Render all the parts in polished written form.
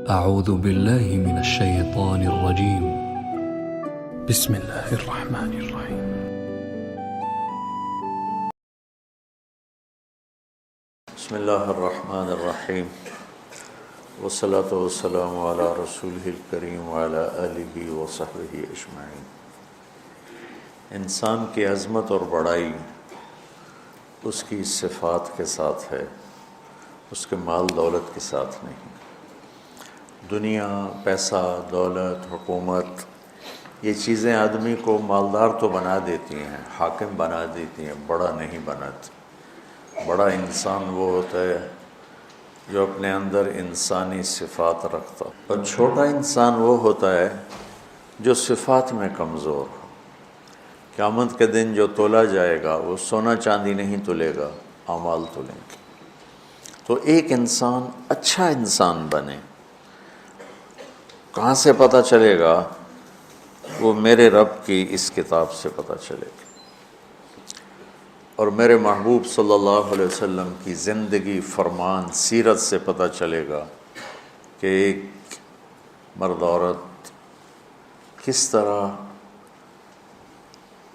أعوذ بالله من الشيطان الرجيم. بسم الله الرحمن الرحيم. بسم اللہ الرحمن الرحیم والصلاة والسلام علی رسولہ الکریم وعلی آلہ وصحبہ اجمعین۔ انسان کی عظمت اور بڑائی اس کی صفات کے ساتھ ہے، اس کے مال دولت کے ساتھ نہیں۔ دنیا، پیسہ، دولت، حکومت، یہ چیزیں آدمی کو مالدار تو بنا دیتی ہیں، حاکم بنا دیتی ہیں، بڑا نہیں بناتی۔ بڑا انسان وہ ہوتا ہے جو اپنے اندر انسانی صفات رکھتا، اور چھوٹا انسان وہ ہوتا ہے جو صفات میں کمزور ہو۔ قیامت کے دن جو تولا جائے گا وہ سونا چاندی نہیں تلے گا، اعمال تلیں گے۔ تو ایک انسان اچھا انسان بنے، کہاں سے پتہ چلے گا؟ وہ میرے رب کی اس کتاب سے پتہ چلے گا، اور میرے محبوب صلی اللہ علیہ وسلم کی زندگی، فرمان، سیرت سے پتہ چلے گا کہ ایک مرد عورت کس طرح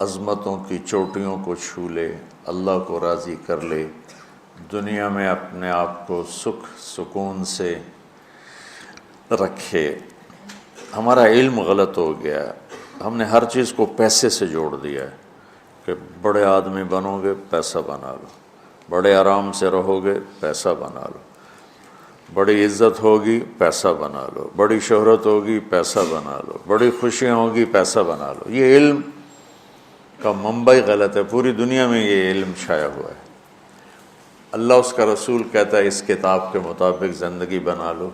عظمتوں کی چوٹیوں کو چھو لے، اللہ کو راضی کر لے، دنیا میں اپنے آپ کو سکھ سکون سے رکھے۔ ہمارا علم غلط ہو گیا ہے، ہم نے ہر چیز کو پیسے سے جوڑ دیا ہے کہ بڑے آدمی بنو گے پیسہ بنا لو، بڑے آرام سے رہو گے پیسہ بنا لو، بڑی عزت ہوگی پیسہ بنا لو، بڑی شہرت ہوگی پیسہ بنا لو، بڑی خوشیاں ہوگی پیسہ بنا لو۔ یہ علم کا منبع غلط ہے، پوری دنیا میں یہ علم چھایا ہوا ہے۔ اللہ، اس کا رسول کہتا ہے اس کتاب کے مطابق زندگی بنا لو،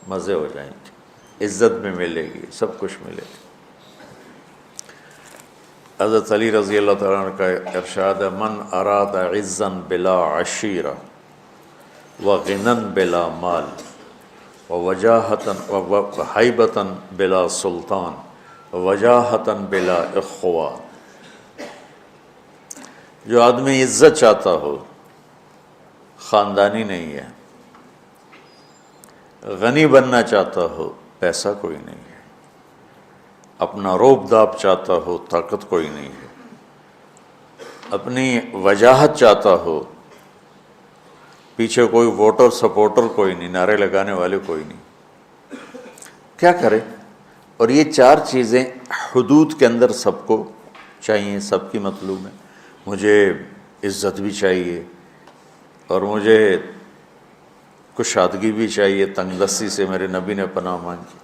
مزے ہو جائیں گے، عزت بھی ملے گی، سب کچھ ملے گی۔ حضرت علی رضی اللہ تعالیٰ عنہ کا ارشاد ہے، من اراد عزا بلا عشیرہ وغنى بلا مال وحیبۃ بلا سلطان وجاہۃ بلا اخوہ۔ جو آدمی عزت چاہتا ہو، خاندانی نہیں ہے، غنی بننا چاہتا ہو، پیسہ کوئی نہیں ہے، اپنا روب داب چاہتا ہو، طاقت کوئی نہیں ہے، اپنی وجاہت چاہتا ہو، پیچھے کوئی ووٹر سپورٹر کوئی نہیں، نعرے لگانے والے کوئی نہیں، کیا کرے؟ اور یہ چار چیزیں حدود کے اندر سب کو چاہیے، سب کی مطلوب ہے۔ مجھے عزت بھی چاہیے، اور مجھے کشادگی بھی چاہیے، تنگ دستی سے میرے نبی نے پناہ مانگی۔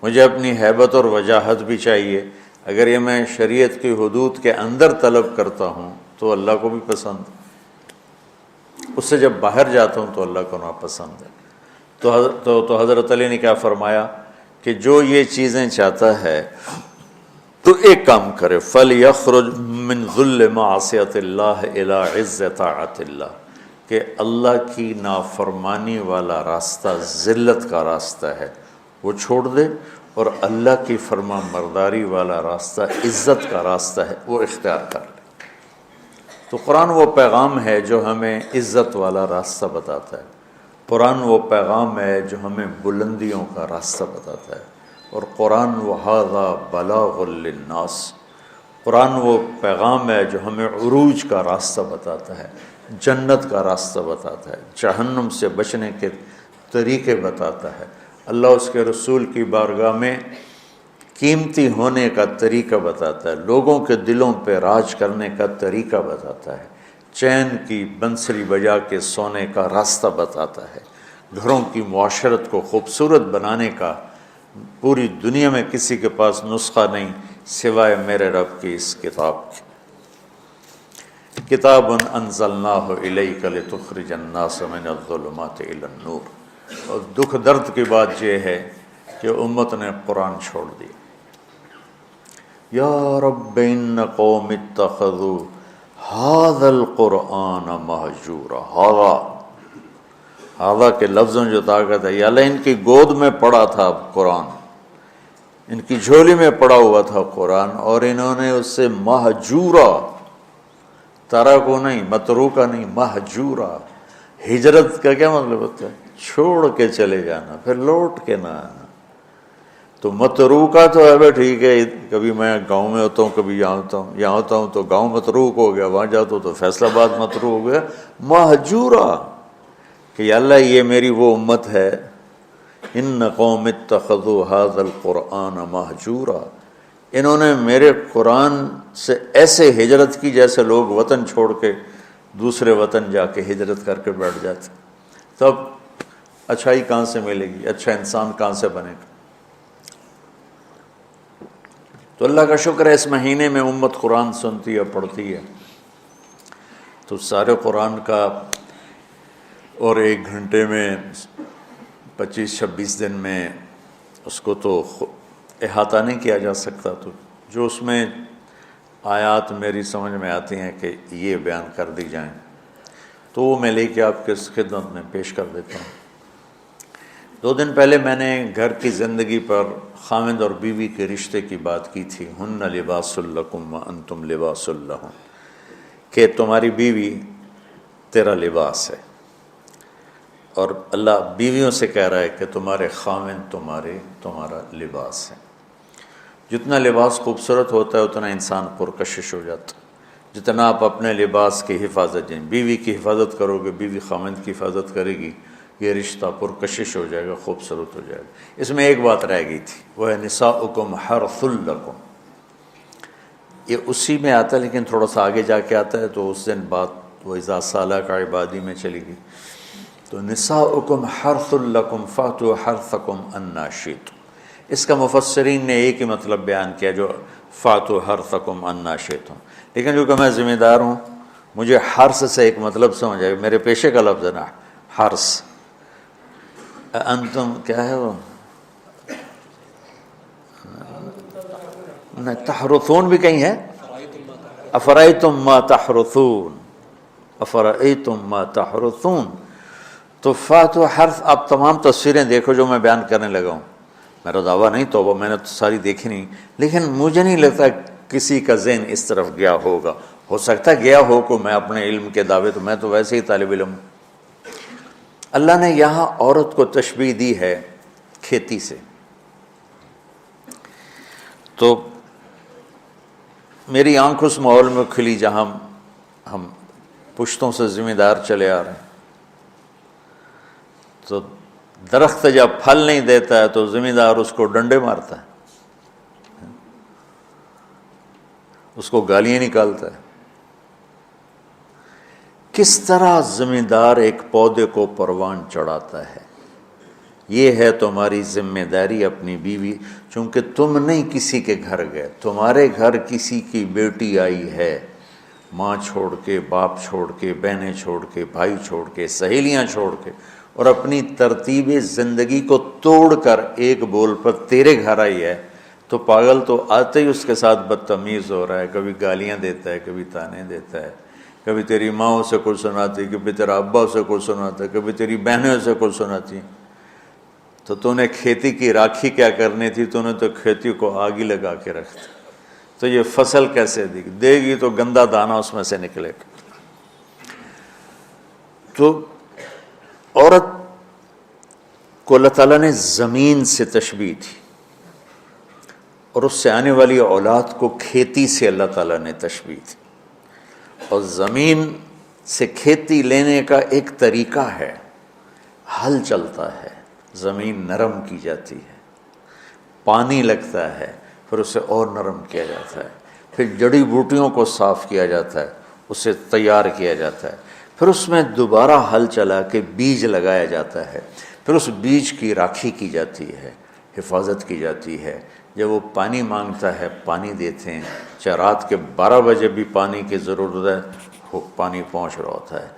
مجھے اپنی ہیبت اور وجاہت بھی چاہیے۔ اگر یہ میں شریعت کی حدود کے اندر طلب کرتا ہوں تو اللہ کو بھی پسند ہے، اس سے جب باہر جاتا ہوں تو اللہ کو ناپسند ہے۔ تو حضرت علی نے کیا فرمایا کہ جو یہ چیزیں چاہتا ہے تو ایک کام کرے، فَلْيَخْرُجْ مِنْ ذُلِّ مَعْصِيَةِ اللَّهِ إِلَىٰ عِزِّ طَاعَةِ اللَّهِ، کہ اللہ کی نافرمانی والا راستہ ذلت کا راستہ ہے، وہ چھوڑ دے، اور اللہ کی فرما برداری والا راستہ عزت کا راستہ ہے، وہ اختیار کر لے۔ تو قرآن وہ پیغام ہے جو ہمیں عزت والا راستہ بتاتا ہے، قرآن وہ پیغام ہے جو ہمیں بلندیوں کا راستہ بتاتا ہے، اور قرآن وَهَذَا بَلَاغٌ لِلنَّاسِ، قرآن وہ پیغام ہے جو ہمیں عروج کا راستہ بتاتا ہے، جنت کا راستہ بتاتا ہے، جہنم سے بچنے کے طریقے بتاتا ہے، اللہ اس کے رسول کی بارگاہ میں قیمتی ہونے کا طریقہ بتاتا ہے، لوگوں کے دلوں پہ راج کرنے کا طریقہ بتاتا ہے، چین کی بنسری بجا کے سونے کا راستہ بتاتا ہے، گھروں کی معاشرت کو خوبصورت بنانے کا پوری دنیا میں کسی کے پاس نسخہ نہیں سوائے میرے رب کی اس کتاب کی۔ کتاب انزلناہ الیک لتخرج الناس من الظلمات الی النور۔ اور دکھ درد کی بات یہ ہے کہ امت نے قرآن چھوڑ دیا۔ یا رب ان قوم اتخذوا ھذا القرآن مہجورا۔ ہاذا کے لفظوں جو طاقت ہے، یا اللہ ان کی گود میں پڑا تھا قرآن، ان کی جھولی میں پڑا ہوا تھا قرآن، اور انہوں نے اس سے مہجورا، ترکو نہیں، متروکا نہیں، مہجورا، ہجرت کا کیا مطلب ہوتا ہے؟ چھوڑ کے چلے جانا، پھر لوٹ کے نہ آنا۔ تو متروکہ تو ہے بھائی ٹھیک ہے، کبھی میں گاؤں میں ہوتا ہوں، کبھی یہاں ہوتا ہوں، یہاں ہوتا ہوں تو گاؤں متروک ہو گیا، وہاں جاتا ہوں تو فیصل آباد متروک ہو گیا۔ مہجورا، کہ یا اللہ یہ میری وہ امت ہے، ان قوم اتخذوا ھذا القرآن مہجورا، انہوں نے میرے قرآن سے ایسے ہجرت کی جیسے لوگ وطن چھوڑ کے دوسرے وطن جا کے ہجرت کر کے بیٹھ جاتے۔ تب اچھائی کہاں سے ملے گی؟ اچھا انسان کہاں سے بنے گا؟ تو اللہ کا شکر ہے اس مہینے میں امت قرآن سنتی ہے، پڑھتی ہے، تو سارے قرآن کا اور 1 گھنٹے میں 25-26 دن میں اس کو تو احاطہ نہیں کیا جا سکتا، تو جو اس میں آیات میری سمجھ میں آتی ہیں کہ یہ بیان کر دی جائیں تو وہ میں لے کے آپ کے خدمت میں پیش کر دیتا ہوں۔ 2 دن پہلے میں نے گھر کی زندگی پر خاوند اور بیوی کے رشتے کی بات کی تھی، ہن لباس لکم وانتم لباس لہن، کہ تمہاری بیوی تیرا لباس ہے، اور اللہ بیویوں سے کہہ رہا ہے کہ تمہارے خاوند تمہارا لباس ہے۔ جتنا لباس خوبصورت ہوتا ہے اتنا انسان پرکشش ہو جاتا ہے۔ جتنا آپ اپنے لباس کی حفاظت دیں، بیوی کی حفاظت کرو گے، بیوی خاوند کی حفاظت کرے گی، یہ رشتہ پرکشش ہو جائے گا، خوبصورت ہو جائے گا۔ اس میں ایک بات رہ گئی تھی، وہ ہے نساؤکم حرث لکم، یہ اسی میں آتا ہے لیکن تھوڑا سا آگے جا کے آتا ہے، تو اس دن بات وہ اذا سالک عبادی میں چلی گئی۔ تو نساؤکم حرث لکم فاتوا حرثکم انا شئتم، اس کا مفسرین نے ایک ہی مطلب بیان کیا جو فاتوا حرثکم انا شئتم، لیکن جو کہ میں ذمہ دار ہوں مجھے حرث سے ایک مطلب سمجھ آئے، میرے پیشے کا لفظ ہے نا حرث، انتم کیا ہے وہ تحرثون بھی کہیں ہے، افرأیتم ما تحرثون، افرأیتم ما تحرثون، تو فاتوا حرث۔ آپ تمام تصویریں دیکھو جو میں بیان کرنے لگا ہوں، میرا دعویٰ نہیں، توبہ میں نے تو ساری دیکھی نہیں، لیکن مجھے نہیں لگتا کسی کا ذہن اس طرف گیا ہوگا، ہو سکتا گیا ہو کو میں اپنے علم کے دعوے، تو میں تو ویسے ہی طالب علم ہوں۔ اللہ نے یہاں عورت کو تشبیہ دی ہے کھیتی سے، تو میری آنکھ اس ماحول میں کھلی جہاں ہم پشتوں سے ذمہ دار چلے آ رہے ہیں۔ تو درخت جب پھل نہیں دیتا ہے تو ذمہ دار اس کو ڈنڈے مارتا ہے، اس کو گالیاں نکالتا ہے۔ کس طرح ذمہ دار ایک پودے کو پروان چڑھاتا ہے، یہ ہے تمہاری ذمہ داری اپنی بیوی، چونکہ تم نہیں کسی کے گھر گئے، تمہارے گھر کسی کی بیٹی آئی ہے، ماں چھوڑ کے، باپ چھوڑ کے، بہنیں چھوڑ کے، بھائی چھوڑ کے، سہیلیاں چھوڑ کے، اور اپنی ترتیب زندگی کو توڑ کر ایک بول پر تیرے گھر آئی ہے، تو پاگل تو آتے ہی اس کے ساتھ بدتمیز ہو رہا ہے، کبھی گالیاں دیتا ہے، کبھی تانے دیتا ہے، کبھی تیری ماں اسے کچھ سناتی، کبھی تیرا ابا اسے کچھ سناتا ہے، کبھی تیری بہنیں اسے کچھ سناتی۔ تو نے کھیتی کی راکھی کیا کرنی تھی، تو نے تو کھیتی کو آگ ہی لگا کے رکھ دی، تو یہ فصل کیسے دے گی؟ تو گندا دانہ اس میں سے نکلے گا۔ تو عورت کو اللہ تعالیٰ نے زمین سے تشبیہ تھی، اور اس سے آنے والی اولاد کو کھیتی سے اللہ تعالیٰ نے تشبیہ تھی، اور زمین سے کھیتی لینے کا ایک طریقہ ہے، ہل چلتا ہے، زمین نرم کی جاتی ہے، پانی لگتا ہے، پھر اسے اور نرم کیا جاتا ہے، پھر جڑی بوٹیوں کو صاف کیا جاتا ہے، اسے تیار کیا جاتا ہے، پھر اس میں دوبارہ ہل چلا کے بیج لگایا جاتا ہے، پھر اس بیج کی راکھی کی جاتی ہے، حفاظت کی جاتی ہے۔ جب وہ پانی مانگتا ہے پانی دیتے ہیں، چاہے رات کے 12 بجے بھی پانی کی ضرورت ہے، وہ پانی پہنچ رہا ہوتا ہے۔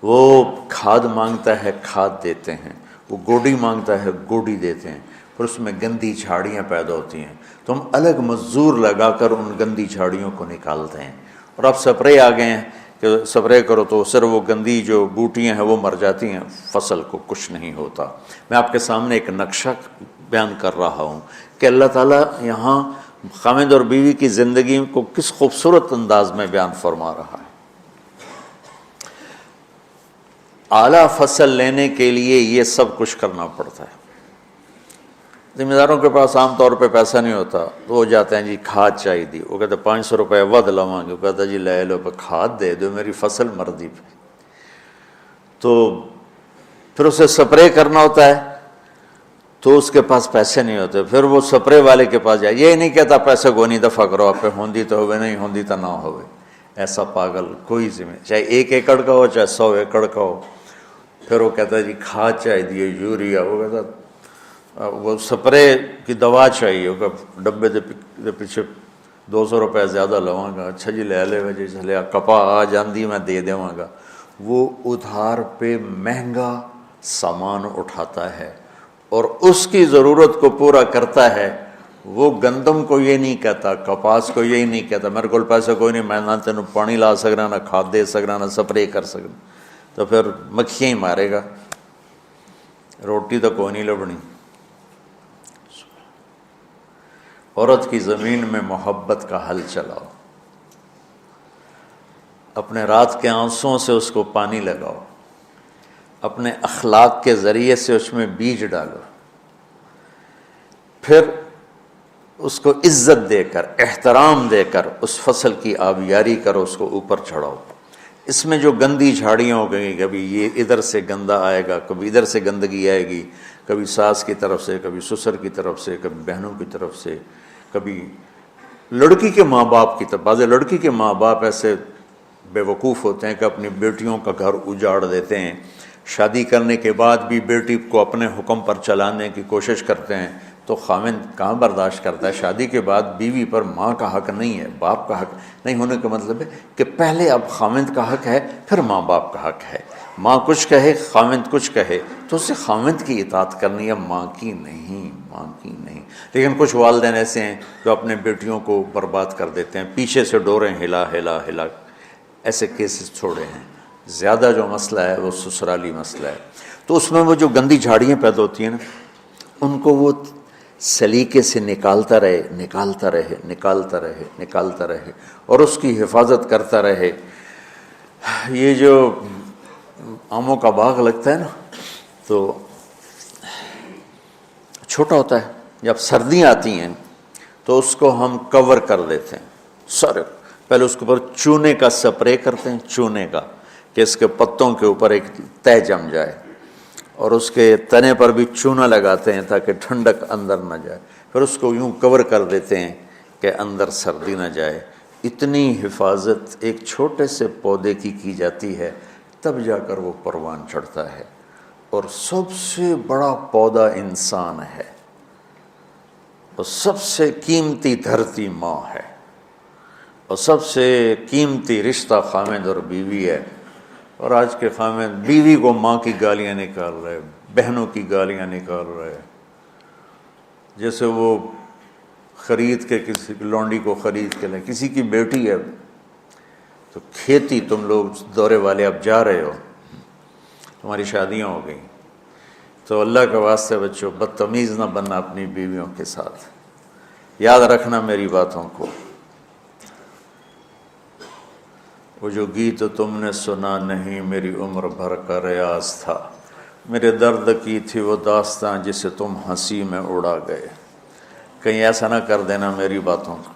وہ کھاد مانگتا ہے، کھاد دیتے ہیں، وہ گوڈی مانگتا ہے، گوڈی دیتے ہیں، پھر اس میں گندی جھاڑیاں پیدا ہوتی ہیں، تو ہم الگ مزدور لگا کر ان گندی جھاڑیوں کو نکالتے ہیں، اور اب سپرے آ گئے ہیں کہ سپرے کرو تو صرف وہ گندی جو بوٹیاں ہیں وہ مر جاتی ہیں، فصل کو کچھ نہیں ہوتا۔ میں آپ کے سامنے ایک نقشہ بیان کر رہا ہوں کہ اللہ تعالیٰ یہاں خاوند اور بیوی کی زندگی کو کس خوبصورت انداز میں بیان فرما رہا ہے۔ اعلیٰ فصل لینے کے لیے یہ سب کچھ کرنا پڑتا ہے۔ ذمہ داروں کے پاس عام طور پہ پیسہ نہیں ہوتا تو وہ جاتے ہیں جی کھاد چاہیے دی، وہ کہتے ہیں 500 روپے ود لواں گے، وہ کہتا ہے جی لے لو کھاد دے دو میری فصل مردی پہ، تو پھر اسے سپرے کرنا ہوتا ہے تو اس کے پاس پیسے نہیں ہوتے، پھر وہ سپرے والے کے پاس جائے، یہ نہیں کہتا پیسے کو نہیں دفع کرو آپ پہ ہوندی تو ہوئے نہیں ہوندی تو نہ ہوئے، ایسا پاگل کوئی ذمہ، چاہے 1 ایکڑ کا ہو چاہے 100 ایکڑ کا ہو، پھر وہ کہتا ہے جی کھاد چاہیے دیے یوریا، وہ کہتا وہ سپرے کی دوا چاہیے، وہ ڈبے دے پیچھے 200 روپے زیادہ لواں گا، اچھا جی لے لے جی چلے کپا آ جاندی میں دے دیواں گا، وہ ادھار پہ مہنگا سامان اٹھاتا ہے اور اس کی ضرورت کو پورا کرتا ہے۔ وہ گندم کو یہ نہیں کہتا، کپاس کو یہی نہیں کہتا میرے کو پیسے کوئی نہیں، میں نہ تینوں پانی لا سکنا، نہ کھاد دے سکنا، نہ سپرے کر سکنا، تو پھر مکھیاں ہی مارے گا، روٹی تو کوئی نہیں لبنی۔ عورت کی زمین میں محبت کا حل چلاؤ، اپنے رات کے آنسوؤں سے اس کو پانی لگاؤ، اپنے اخلاق کے ذریعے سے اس میں بیج ڈالو، پھر اس کو عزت دے کر احترام دے کر اس فصل کی آبیاری کرو، اس کو اوپر چڑھاؤ۔ اس میں جو گندی جھاڑیاں ہو گئی، کبھی یہ ادھر سے گندا آئے گا، کبھی ادھر سے گندگی آئے گی، کبھی ساس کی طرف سے، کبھی سسر کی طرف سے، کبھی بہنوں کی طرف سے، کبھی لڑکی کے ماں باپ کی طرف۔ بعض لڑکی کے ماں باپ ایسے بے وقوف ہوتے ہیں کہ اپنی بیٹیوں کا گھر اجاڑ دیتے ہیں، شادی کرنے کے بعد بھی بیٹی کو اپنے حکم پر چلانے کی کوشش کرتے ہیں، تو خاوند کہاں برداشت کرتا ہے؟ شادی کے بعد بیوی پر ماں کا حق نہیں ہے، باپ کا حق نہیں ہونے کا مطلب ہے کہ پہلے اب خاوند کا حق ہے، پھر ماں باپ کا حق ہے۔ ماں کچھ کہے، خاوند کچھ کہے تو اسے خاوند کی اطاعت کرنی ہے، ماں کی نہیں، ماں کی نہیں۔ لیکن کچھ والدین ایسے ہیں جو اپنے بیٹیوں کو برباد کر دیتے ہیں، پیچھے سے ڈوریں ہلا ہلا ہلا، ایسے کیسز چھوڑے ہیں۔ زیادہ جو مسئلہ ہے وہ سسرالی مسئلہ ہے، تو اس میں وہ جو گندی جھاڑیاں پیدا ہوتی ہیں نا، ان کو وہ سلیقے سے نکالتا رہے نکالتا رہے نکالتا رہے نکالتا رہے اور اس کی حفاظت کرتا رہے۔ یہ جو آموں کا باغ لگتا ہے نا، تو چھوٹا ہوتا ہے، جب سردیاں آتی ہیں تو اس کو ہم کور کر دیتے ہیں، سارے پہلے اس کے اوپر چونے کا سپرے کرتے ہیں، چونے کا، کہ اس کے پتوں کے اوپر ایک تہ جم جائے، اور اس کے تنے پر بھی چونا لگاتے ہیں تاکہ ٹھنڈک اندر نہ جائے، پھر اس کو یوں کور کر دیتے ہیں کہ اندر سردی نہ جائے۔ اتنی حفاظت ایک چھوٹے سے پودے کی جاتی ہے، تب جا کر وہ پروان چڑھتا ہے۔ اور سب سے بڑا پودا انسان ہے، اور سب سے قیمتی دھرتی ماں ہے، اور سب سے قیمتی رشتہ خاوند اور بیوی ہے۔ اور آج کے خاوند بیوی کو ماں کی گالیاں نکال رہے، بہنوں کی گالیاں نکال رہے، جیسے وہ خرید کے کسی لونڈی کو خرید کے لیں، کسی کی بیٹی ہے تو کھیتی، تم لوگ دورے والے اب جا رہے ہو، تمہاری شادیاں ہو گئیں، تو اللہ کے واسطے بچوں بدتمیز نہ بننا اپنی بیویوں کے ساتھ، یاد رکھنا میری باتوں کو۔ وہ جو گیت تم نے سنا نہیں میری عمر بھر کا ریاض تھا، میرے درد کی تھی وہ داستاں جسے تم ہنسی میں اڑا گئے۔ کہیں ایسا نہ کر دینا میری باتوں کو۔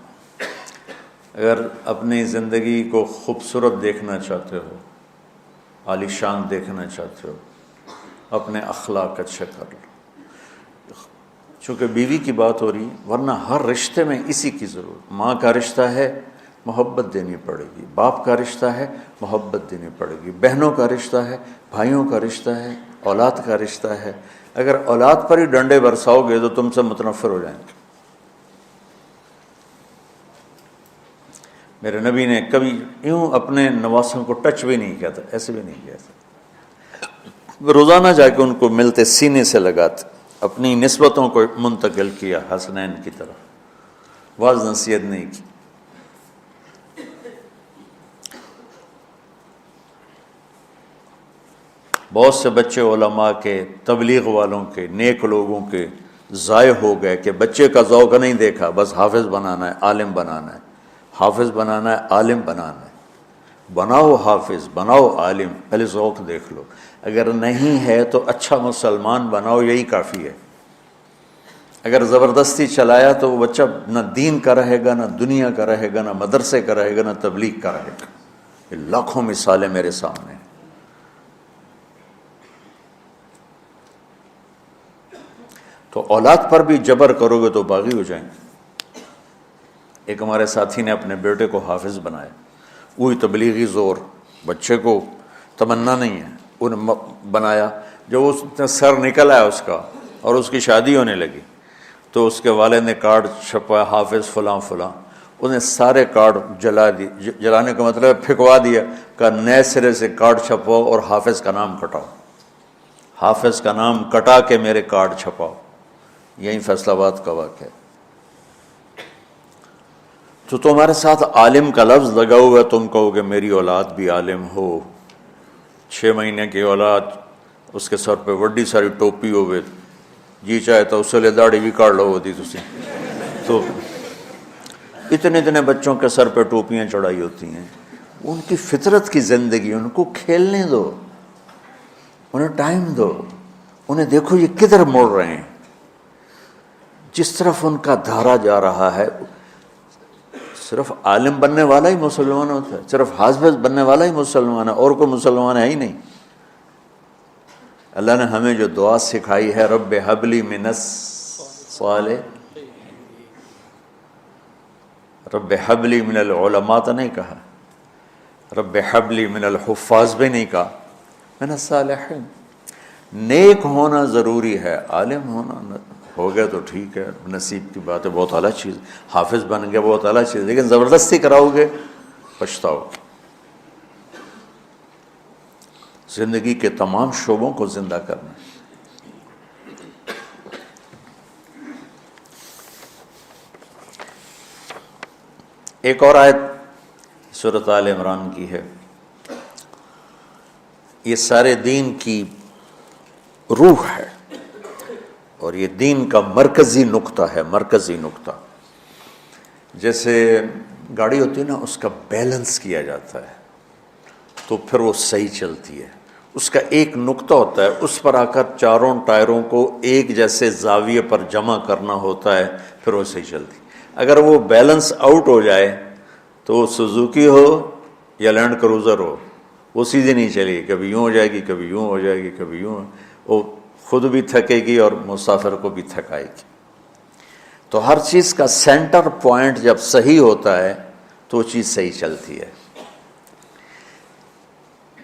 اگر اپنی زندگی کو خوبصورت دیکھنا چاہتے ہو، عالی شان دیکھنا چاہتے ہو، اپنے اخلاق اچھے کر لو۔ چونکہ بیوی کی بات ہو رہی، ورنہ ہر رشتے میں اسی کی ضرورت۔ ماں کا رشتہ ہے، محبت دینی پڑے گی، باپ کا رشتہ ہے، محبت دینی پڑے گی، بہنوں کا رشتہ ہے، بھائیوں کا رشتہ ہے، اولاد کا رشتہ ہے۔ اگر اولاد پر ہی ڈنڈے برساؤ گے تو تم سے متنفر ہو جائیں گے۔ میرے نبی نے کبھی یوں اپنے نواسوں کو ٹچ بھی نہیں کیا تھا، ایسے بھی نہیں کیا تھا، روزانہ جا کے ان کو ملتے، سینے سے لگاتے، اپنی نسبتوں کو منتقل کیا حسنین کی طرف، واعظ نصیحت نہیں کی۔ بہت سے بچے علماء کے، تبلیغ والوں کے، نیک لوگوں کے ضائع ہو گئے کہ بچے کا ذوق نہیں دیکھا، بس حافظ بنانا ہے، عالم بنانا ہے، حافظ بنانا ہے، عالم بنانا ہے۔ بناؤ حافظ، بناؤ عالم، پہلے ذوق دیکھ لو۔ اگر نہیں ہے تو اچھا مسلمان بناؤ، یہی کافی ہے۔ اگر زبردستی چلایا تو وہ بچہ نہ دین کا رہے گا، نہ دنیا کا رہے گا، نہ مدرسے کا رہے گا، نہ تبلیغ کا رہے گا۔ یہ لاکھوں مثالیں میرے سامنے ہیں۔ تو اولاد پر بھی جبر کرو گے تو باغی ہو جائیں گے۔ ایک ہمارے ساتھی نے اپنے بیٹے کو حافظ بنایا، وہی تبلیغی زور، بچے کو تمنا نہیں ہے، انہیں بنایا۔ جب اس نے سر نکل آیا اس کا اور اس کی شادی ہونے لگی تو اس کے والد نے کارڈ چھپایا، حافظ فلاں فلاں، انہیں سارے کارڈ جلا دی۔ جلانے کا مطلب ہے پھینکوا دیا، کہ نئے سرے سے کارڈ چھپاؤ اور حافظ کا نام کٹاؤ، حافظ کا نام کٹا کے میرے کارڈ چھپاؤ۔ یہی فیصل آباد کا واقعہ ہے۔ تو تمہارے ساتھ عالم کا لفظ لگا ہوا ہے، تم کہو گے میری اولاد بھی عالم ہو، 6 مہینے کی اولاد، اس کے سر پہ بڑی ساری ٹوپی ہوئے، جی چاہے تو اس سے داڑھی بھی کاٹ لو ہوتی تسی۔ تو اتنے بچوں کے سر پہ ٹوپیاں چڑھائی ہوتی ہیں، ان کی فطرت کی زندگی، ان کو کھیلنے دو، انہیں ٹائم دو، انہیں دیکھو یہ کدھر مڑ رہے ہیں، جس طرف ان کا دھارا جا رہا ہے۔ صرف عالم بننے والا ہی مسلمان ہوتا ہے، صرف حافظ بننے والا ہی مسلمان ہے، اور کوئی مسلمان ہے ہی نہیں۔ اللہ نے ہمیں جو دعا سکھائی ہے، رب ہب لی من الصالح، رب ہب لی من العلماء تو نہیں کہا، رب ہب لی من الحفاظ بھی نہیں کہا، من الصالحین۔ نیک ہونا ضروری ہے، عالم ہونا ہو گیا تو ٹھیک ہے، نصیب کی بات ہے، بہت اعلیٰ چیز، حافظ بن گیا بہت اعلیٰ چیز، لیکن زبردستی کراؤ گے پچھتاؤ۔ زندگی کے تمام شعبوں کو زندہ کرنا۔ ایک اور آیت سورۃ آل عمران کی ہے، یہ سارے دین کی روح ہے اور یہ دین کا مرکزی نقطہ ہے، مرکزی نقطہ۔ جیسے گاڑی ہوتی ہے نا، اس کا بیلنس کیا جاتا ہے تو پھر وہ صحیح چلتی ہے۔ اس کا ایک نقطہ ہوتا ہے، اس پر آ کر چاروں ٹائروں کو ایک جیسے زاویے پر جمع کرنا ہوتا ہے، پھر وہ صحیح چلتی۔ اگر وہ بیلنس آؤٹ ہو جائے تو سوزوکی ہو یا لینڈ کروزر ہو، وہ سیدھی نہیں چلے گی، کبھی یوں ہو جائے گی، کبھی یوں ہو جائے گی، کبھی یوں، وہ خود بھی تھکے گی اور مسافر کو بھی تھکائے گی۔ تو ہر چیز کا سینٹر پوائنٹ جب صحیح ہوتا ہے تو وہ چیز صحیح چلتی ہے۔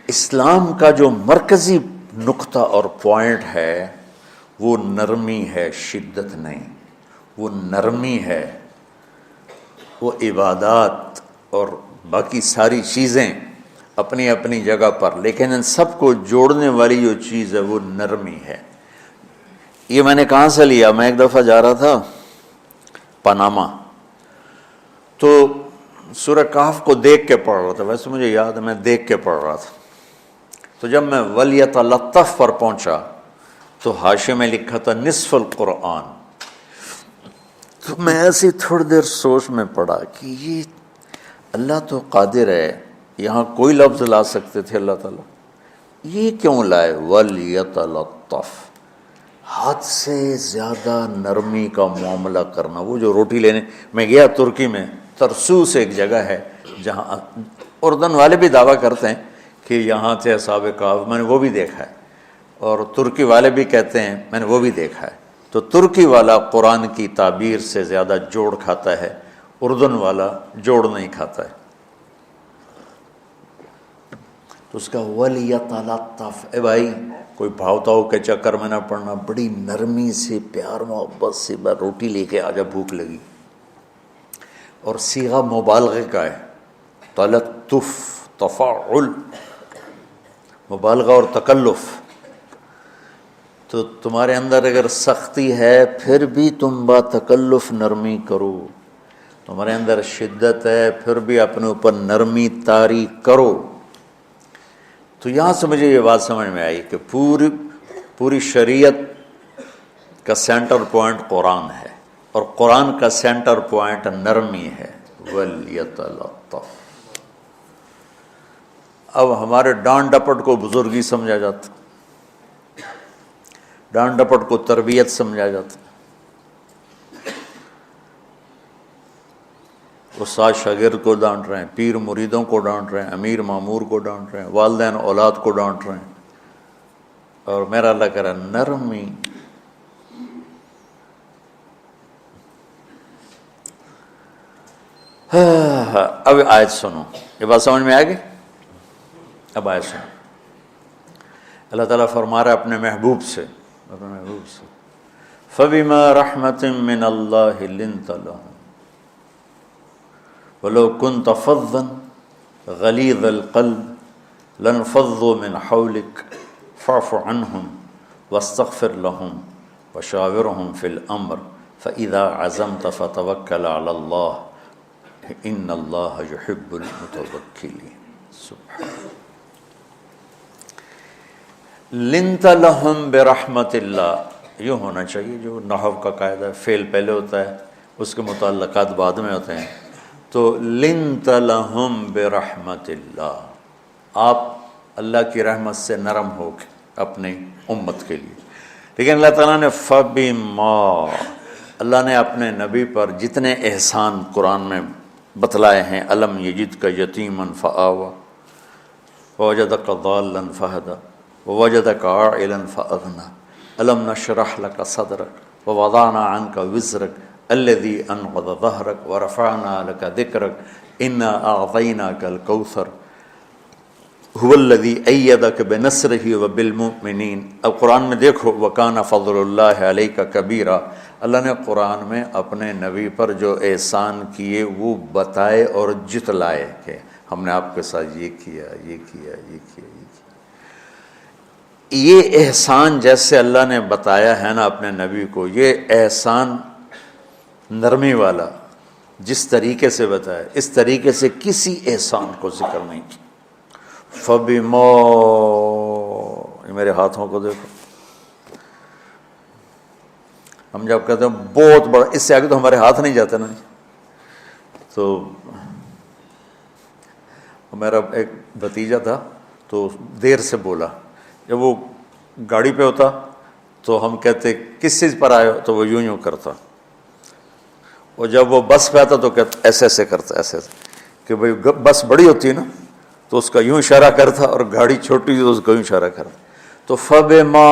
اسلام کا جو مرکزی نقطہ اور پوائنٹ ہے وہ نرمی ہے، شدت نہیں، وہ نرمی ہے، وہ عبادات اور باقی ساری چیزیں اپنی اپنی جگہ پر، لیکن ان سب کو جوڑنے والی جو چیز ہے وہ نرمی ہے۔ یہ میں نے کہاں سے لیا؟ میں ایک دفعہ جا رہا تھا پاناما، تو سورہ کہف کو دیکھ کے پڑھ رہا تھا، ویسے مجھے یاد ہے میں دیکھ کے پڑھ رہا تھا۔ تو جب میں وَلْيَتَلَطَّفْ پر پہنچا تو حاشیے میں لکھا تھا نصف القرآن۔ تو میں ایسی تھوڑی دیر سوچ میں پڑا کہ یہ اللہ تو قادر ہے، یہاں کوئی لفظ لا سکتے تھے اللہ تعالیٰ، یہ کیوں لائے وَلْيَتَلَطَّفْ؟ حد سے زیادہ نرمی کا معاملہ کرنا۔ وہ جو روٹی لینے میں گیا ترکی میں، ترسوس ایک جگہ ہے جہاں اردن والے بھی دعویٰ کرتے ہیں کہ یہاں تھے اصحاب کہف، میں نے وہ بھی دیکھا ہے، اور ترکی والے بھی کہتے ہیں میں نے وہ بھی دیکھا ہے۔ تو ترکی والا قرآن کی تعبیر سے زیادہ جوڑ کھاتا ہے، اردن والا جوڑ نہیں کھاتا ہے۔ تو اس کا وَلْيَتَلَطَّفْ، اے بھائی کوئی بھاؤتاؤ کے چکر میں نہ پڑنا، بڑی نرمی سے پیار محبت سے بس روٹی لے کے آجا، بھوک لگی۔ اور صیغہ مبالغے کا ہے، تلطف، تفاعل، مبالغہ اور تکلف۔ تو تمہارے اندر اگر سختی ہے پھر بھی تم با تکلف نرمی کرو، تمہارے اندر شدت ہے پھر بھی اپنے اوپر نرمی طاری کرو۔ تو یہاں سے مجھے یہ بات سمجھ میں آئی کہ پوری شریعت کا سینٹر پوائنٹ قرآن ہے، اور قرآن کا سینٹر پوائنٹ نرمی ہے، وَلْيَتَلَطَّفْ۔ اب ہمارے ڈانٹ ڈپٹ کو بزرگی سمجھا جاتا، ڈانٹ ڈپٹ کو تربیت سمجھا جاتا ہے. استاد شاگرد کو ڈانٹ رہے ہیں، پیر مریدوں کو ڈانٹ رہے ہیں، امیر مامور کو ڈانٹ رہے ہیں، والدین اولاد کو ڈانٹ رہے ہیں. اور میرا اللہ کہہ رہا ہے نرمی. اب آیت سنو، یہ بات سمجھ میں آ گئی؟ اب آیت سنو. اللہ تعالیٰ فرما رہا ہے اپنے محبوب سے، فَبِمَا رَحْمَةٍ مِّنَ اللَّهِ لِنْتَ لَهُمْ وَلَوْ كُنْتَ فَظًّا غَلِيظَ الْقَلْبِ لَانفَضُّوا مِنْ حَوْلِكَ فَاعْفُ عَنْهُمْ وَاسْتَغْفِرْ لَهُمْ وَشَاوِرْهُمْ فِي الْأَمْرِ فَإِذَا عَزَمْتَ فَتَوَكَّلْ عَلَى اللَّهِ إِنَّ اللَّهَ يُحِبُّ الْمُتَوَكِّلِينَ. سبحان لنت لہم برحمت اللہ، یوں ہونا چاہیے جو نحو کا قاعدہ ہے، فعل پہلے ہوتا ہے اس کے متعلقات بعد میں ہوتے ہیں. تو لنت لہم برحمت اللہ، آپ اللہ کی رحمت سے نرم ہو کے اپنی امت کے لیے. لیکن اللہ تعالیٰ نے فبما، اللہ نے اپنے نبی پر جتنے احسان قرآن میں بتلائے ہیں، الم یجد کا یتیما فآوا ووجدک ضالا فہدی ووجدک عائلا فاغنی الم نشرح لک صدرک ووضعنا عنک وزرک الذی انقض ظہرک ورفعنا لک ذکرک انا اعطیناک الکوثر هو الذی ایدک بنصرہ وبالمؤمنین. اب قرآن میں دیکھو وکان فضل اللہ علیک کبیرا، اللہ نے قرآن میں اپنے نبی پر جو احسان کیے وہ بتائے اور جتلائے کہ ہم نے آپ کے ساتھ یہ کیا، یہ کیا، یہ کیا، یہ کیا. یہ احسان جیسے اللہ نے بتایا ہے نا اپنے نبی کو، یہ احسان نرمی والا جس طریقے سے بتایا، اس طریقے سے کسی احسان کو ذکر نہیں کیا. فَبِمَا، یہ میرے ہاتھوں کو دیکھو، ہم جب کہتے ہیں بہت بڑا، اس سے آگے تو ہمارے ہاتھ نہیں جاتے نا. تو میرا ایک بھتیجا تھا تو دیر سے بولا، جب وہ گاڑی پہ ہوتا تو ہم کہتے کس چیز پر آئے ہو، تو وہ یوں یوں کرتا، اور جب وہ بس پہ آتا تو کہتا ایسے ایسے کرتا، ایسے ایسے، کہ بھئی بس بڑی ہوتی ہے نا تو اس کا یوں اشارہ کرتا، اور گاڑی چھوٹی تو اس کا یوں اشارہ کرتا. تو فبما،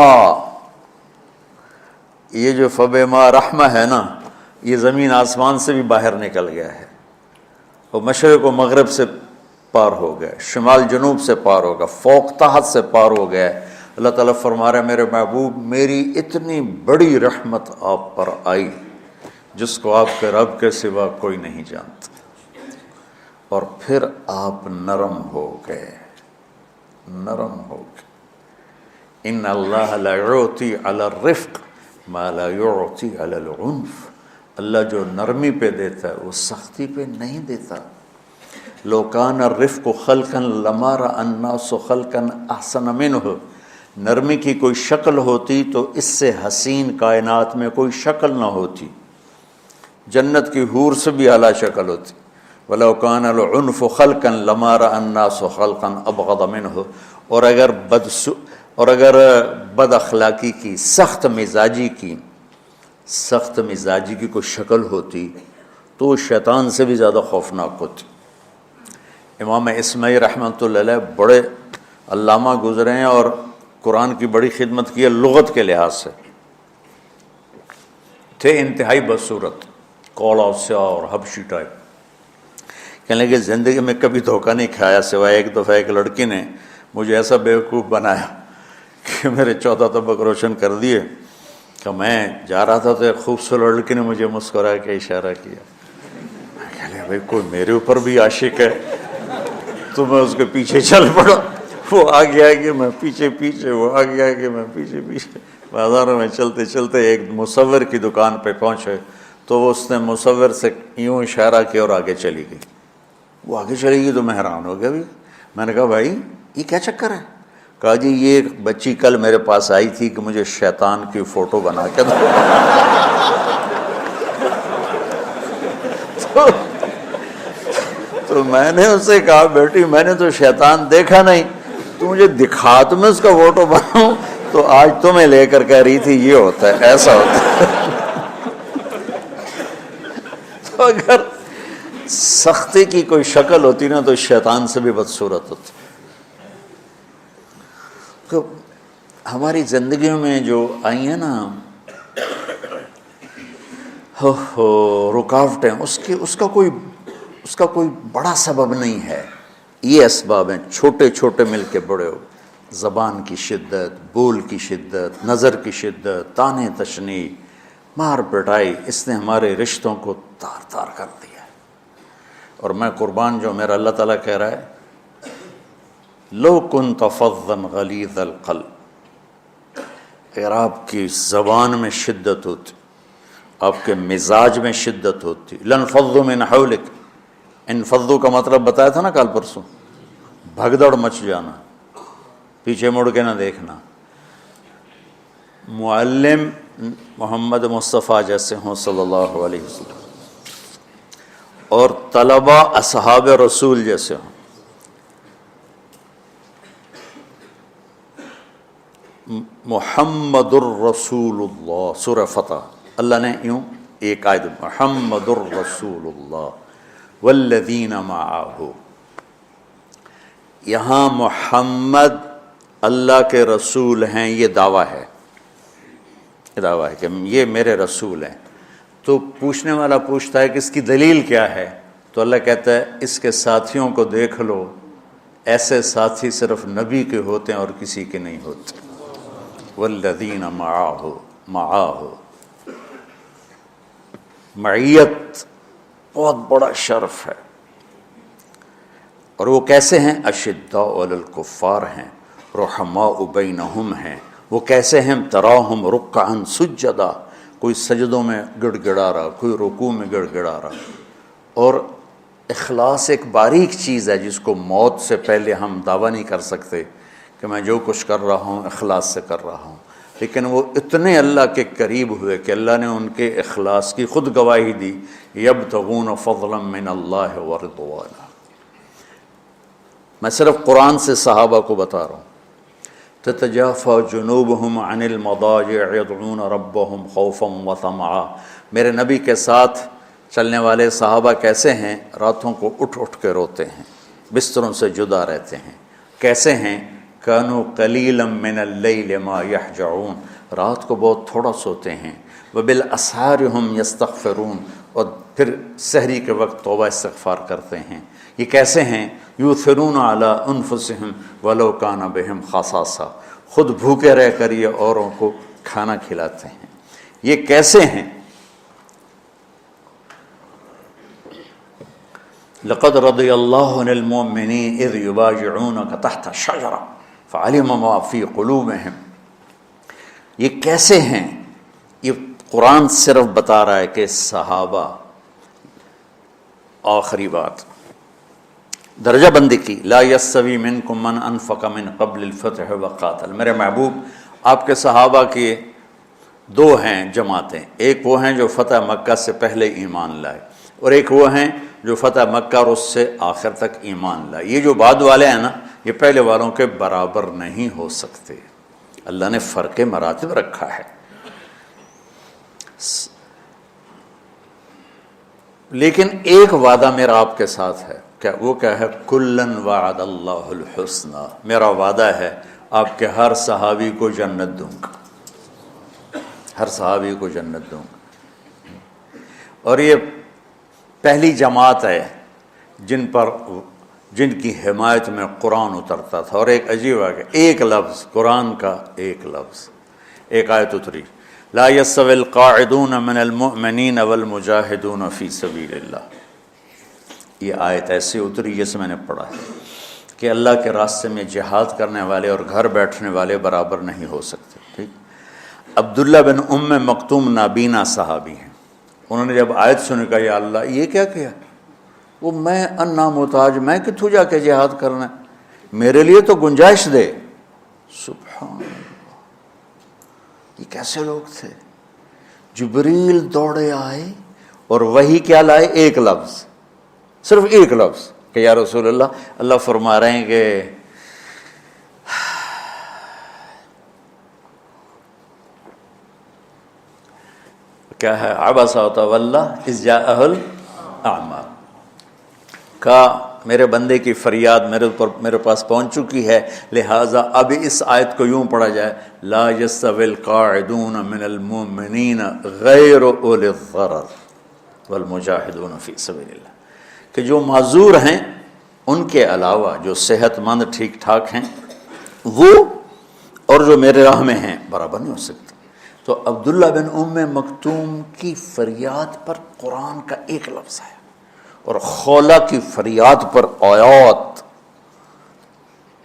یہ جو فبما رحمہ ہے نا، یہ زمین آسمان سے بھی باہر نکل گیا ہے، اور مشرق و مغرب سے پار ہو گیا، شمال جنوب سے پار ہوگا، فوق تحت سے پار ہو گیا ہے. اللہ تعالیٰ فرما رہا ہے میرے محبوب میری اتنی بڑی رحمت آپ پر آئی جس کو آپ کے رب کے سوا کوئی نہیں جانتا، اور پھر آپ نرم ہو گئے، نرم ہو گئے. ان اللہ لا یعطی علی الرفق ما لا یعطی علی العنف، اللہ جو نرمی پہ دیتا ہے وہ سختی پہ نہیں دیتا. لو کان الرفق خلقا لما رأى الناس خلقا احسن منہ، نرمی کی کوئی شکل ہوتی تو اس سے حسین کائنات میں کوئی شکل نہ ہوتی، جنت کی حور سے بھی اعلیٰ شکل ہوتی. وَلَوْ كَانَ الْعُنْفُ خَلْقًا لَمَا رَأَى النَّاسُ خَلْقًا أَبْغَضَ مِنْهُ. اور اگر بد اخلاقی کی، سخت مزاجی کی کوئی شکل ہوتی تو وہ شیطان سے بھی زیادہ خوفناک ہوتی. امام اسماعیل رحمۃ اللہ علیہ بڑے علامہ گزرے ہیں اور قرآن کی بڑی خدمت کی ہے لغت کے لحاظ سے، تھے انتہائی بدصورت، کوڑا سیاہ اور حبشی ٹائپ. کہنے لگے زندگی میں کبھی دھوکہ نہیں کھایا سوائے ایک دفعہ ایک لڑکی نے مجھے ایسا بیوقوف بنایا کہ میرے 14 طبق روشن کر دیے کہ میں جا رہا تھا تو ایک خوبصورت لڑکی نے مجھے مسکرا کے اشارہ کیا. کہنے لگے بھائی کوئی میرے اوپر بھی عاشق ہے، تو میں اس کے پیچھے چل پڑا، وہ آگے آگے میں پیچھے پیچھے، وہ آگے آگے میں پیچھے پیچھے. بازاروں میں چلتے چلتے ایک مصور کی دکان پہ پہنچے تو اس نے مصور سے یوں اشارہ کیا اور آگے چلی گئی. وہ آگے چلی گئی تو میں حیران ہو گیا. بھی میں نے کہا بھائی یہ کیا چکر ہے؟ کہا جی یہ ایک بچی کل میرے پاس آئی تھی کہ مجھے شیطان کی فوٹو بنا کے دو. تو میں نے اس سے کہا بیٹی میں نے تو شیطان دیکھا نہیں، تو مجھے دکھا تو میں اس کا فوٹو بناؤں. تو آج تمہیں لے کر کہہ رہی تھی یہ ہوتا ہے، ایسا ہوتا ہے۔ تو اگر سختی کی کوئی شکل ہوتی نا تو شیطان سے بھی بدصورت ہوتی۔ تو ہماری زندگیوں میں جو آئی ہیں نا رکاوٹیں، اس کا کوئی بڑا سبب نہیں ہے، یہ اسباب ہیں چھوٹے چھوٹے مل کے بڑے ہو۔ زبان کی شدت، بول کی شدت، نظر کی شدت، طعنے تشنیع، مار پٹائی، اس نے ہمارے رشتوں کو تار تار کر دیا ہے۔ اور میں قربان جو میرا اللہ تعالیٰ کہہ رہا ہے، لو کنت فظا غلیظ القلب، اگر آپ کی زبان میں شدت ہوتی، آپ کے مزاج میں شدت ہوتی، لانفضوا من حولک، انفضوا کا مطلب بتایا تھا نا کل پرسوں، بھگدڑ مچ جانا، پیچھے مڑ کے نہ دیکھنا۔ معلم محمد مصطفیٰ جیسے ہوں صلی اللہ علیہ وسلم، اور طلبہ اصحاب رسول جیسے ہوں، محمد الرسول اللہ، سورہ فتح اللہ نے یوں ایک آیت، محمد الرسول اللہ والذین معہ، یہاں محمد اللہ کے رسول ہیں، یہ دعویٰ ہے، کہ یہ میرے رسول ہیں۔ تو پوچھنے والا پوچھتا ہے کہ اس کی دلیل کیا ہے؟ تو اللہ کہتا ہے اس کے ساتھیوں کو دیکھ لو، ایسے ساتھی صرف نبی کے ہوتے ہیں اور کسی کے نہیں ہوتے۔ والذین معہ، معیت بہت بڑا شرف ہے۔ اور وہ کیسے ہیں؟ اشداء علی الکفار ہیں، رحماء بینہم ہیں۔ وہ کیسے ہیں؟ تراہم رکعا سجدا، کوئی سجدوں میں گڑ گڑا رہا، کوئی رکوع میں گڑ گڑا رہا۔ اور اخلاص ایک باریک چیز ہے جس کو موت سے پہلے ہم دعویٰ نہیں کر سکتے کہ میں جو کچھ کر رہا ہوں اخلاص سے کر رہا ہوں، لیکن وہ اتنے اللہ کے قریب ہوئے کہ اللہ نے ان کے اخلاص کی خود گواہی دی، یبتغون فضلا من اللہ ورضوانا۔ میں صرف قرآن سے صحابہ کو بتا رہا ہوں، تتجافى جنوبهم عن المضاجع يدعون ربهم خوفا وطمعا۔ میرے نبی کے ساتھ چلنے والے صحابہ کیسے ہیں؟ راتوں کو اٹھ اٹھ کے روتے ہیں، بستروں سے جدا رہتے ہیں۔ کیسے ہیں؟ كانوا قليلا من الليل ما يهجعون، رات کو بہت تھوڑا سوتے ہیں۔ وبالاسحار هم يستغفرون، اور پھر سحری کے وقت توبہ استغفار کرتے ہیں۔ یہ کیسے ہیں؟ یؤثرون علی انفسهم ولو کان بهم خصاصہ، خود بھوکے رہ کر یہ اوروں کو کھانا کھلاتے ہیں۔ یہ کیسے ہیں؟ لقد رضی اللہ عن المؤمنین اذ یبایعونک تحت الشجرہ فعلم ما فی قلوبہم۔ یہ کیسے ہیں؟ یہ قرآن صرف بتا رہا ہے کہ صحابہ، آخری بات درجہ بندی کی، لا یستوی منکم من انفق من قبل الفتح وقاتل۔ میرے محبوب، آپ کے صحابہ کی دو ہیں جماعتیں، ایک وہ ہیں جو فتح مکہ سے پہلے ایمان لائے، اور ایک وہ ہیں جو فتح مکہ اور اس سے آخر تک ایمان لائے۔ یہ جو بعد والے ہیں نا، یہ پہلے والوں کے برابر نہیں ہو سکتے، اللہ نے فرق مراتب رکھا ہے۔ لیکن ایک وعدہ میرا آپ کے ساتھ ہے، وہ کیا ہے؟ کلن وعد اللہ الحسنى، میرا وعدہ ہے آپ کے ہر صحابی کو جنت دوں گا، ہر صحابی کو جنت دوں گا۔ اور یہ پہلی جماعت ہے جن کی حمایت میں قرآن اترتا تھا۔ اور ایک عجیب ہے کہ ایک لفظ قرآن کا، ایک لفظ، ایک آیت اتری، لا يستوي القاعدون من المؤمنین والمجاہدون فی سبیل اللہ۔ یہ آیت ایسے اتری جیسے میں نے پڑھا ہے کہ اللہ کے راستے میں جہاد کرنے والے اور گھر بیٹھنے والے برابر نہیں ہو سکتے۔ ٹھیک، عبداللہ بن ام مکتوم نابینا صحابی ہیں، انہوں نے جب آیت سنی کہا یا اللہ یہ کیا کیا؟ وہ میں انا محتاج، میں کتوں جا کے جہاد کرنا ہے، میرے لیے تو گنجائش دے۔ سبحان اللہ، یہ کیسے لوگ تھے؟ جبریل دوڑے آئے اور وہی کیا لائے؟ ایک لفظ، صرف ایک لفظ کہ یا رسول اللہ فرما رہے ہیں کہ کیا ہے؟ عبس وتولی اذ جاءہ الاعمى، کہا میرے بندے کی فریاد میرے پاس پہنچ چکی ہے، لہٰذا اب اس آیت کو یوں پڑھا جائے، لا یستوی القاعدون من المؤمنین غیر اولی الضرر والمجاہدون فی سبیل اللہ، کہ جو معذور ہیں ان کے علاوہ جو صحت مند ٹھیک ٹھاک ہیں وہ اور جو میرے راہ میں ہیں برابر نہیں ہو سکتے۔ تو عبداللہ بن ام مکتوم کی فریاد پر قرآن کا ایک لفظ ہے، اور خولہ کی فریاد پر آیات